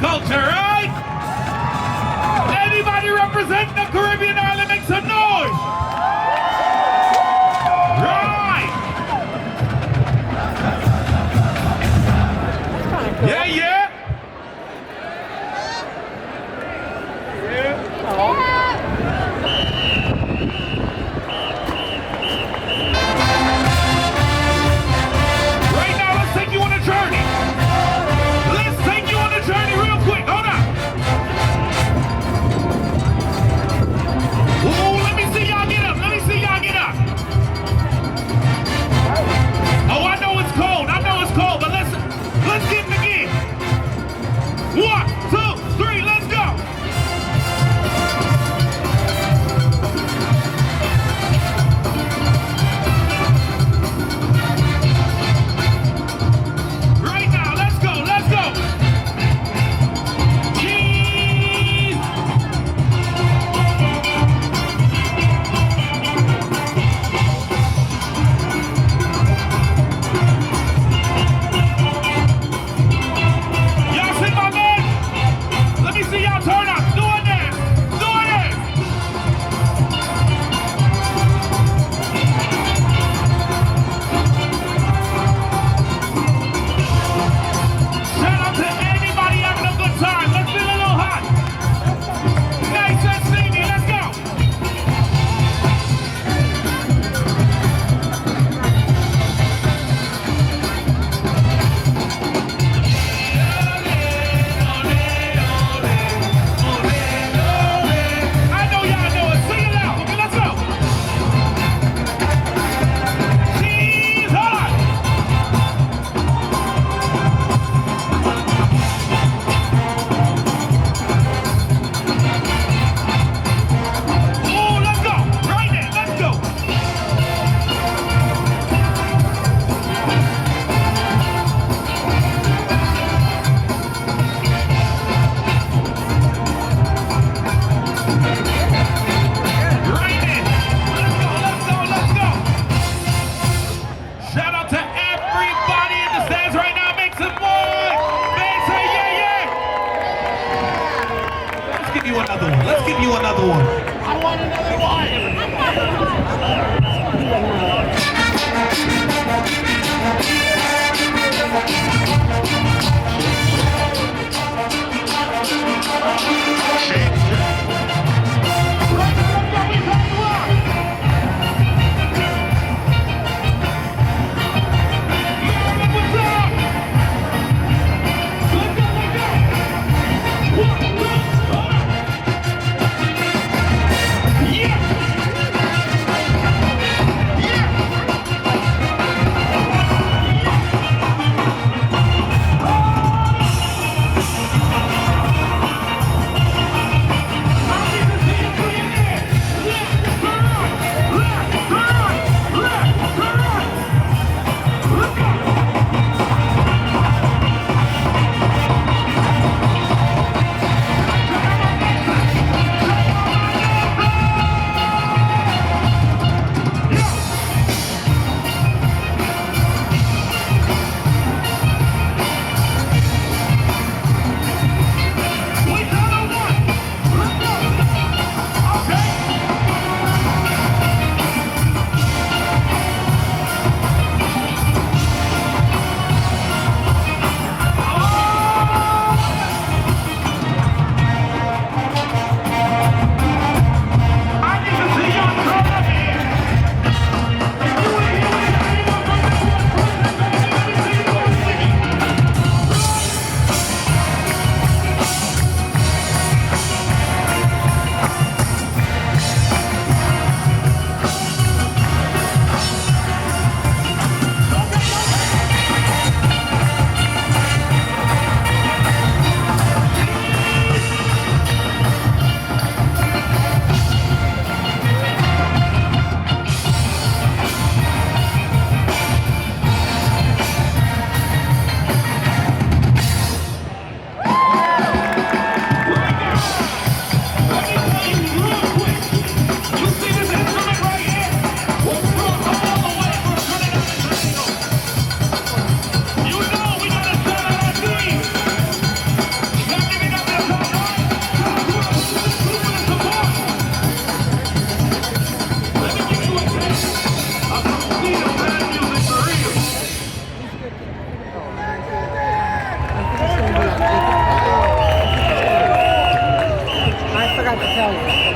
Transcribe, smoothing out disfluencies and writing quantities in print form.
culture, right? Anybody representing the Caribbean island, make some noise. Right. Yeah, yeah. Right now, let's take you on a journey. Let's take you on a journey real quick. Hold on. Ooh, let me see y'all get up. Let me see y'all get up. Oh, I know it's cold. I know it's cold, but let's get in the game. 1, 2, 3, let's go. Right now, let's go, let's go. Cheese. Y'all see my man? Let me see y'all turn up. Doing this. Doing this. Shout out to anybody having a good time. Let's feel a little hot. Nice and steamy. Let's go. I know y'all know it. Sing it out. Okay, let's go. Cheese hot. Ooh, let's go. Right there. Let's go. Right there. Let's go. Let's go. Let's go. Shout out to everybody in the stands right now. Make some noise. Man, say yeah, yeah. Let's give you another one. Let's give you another one. I want another tell you.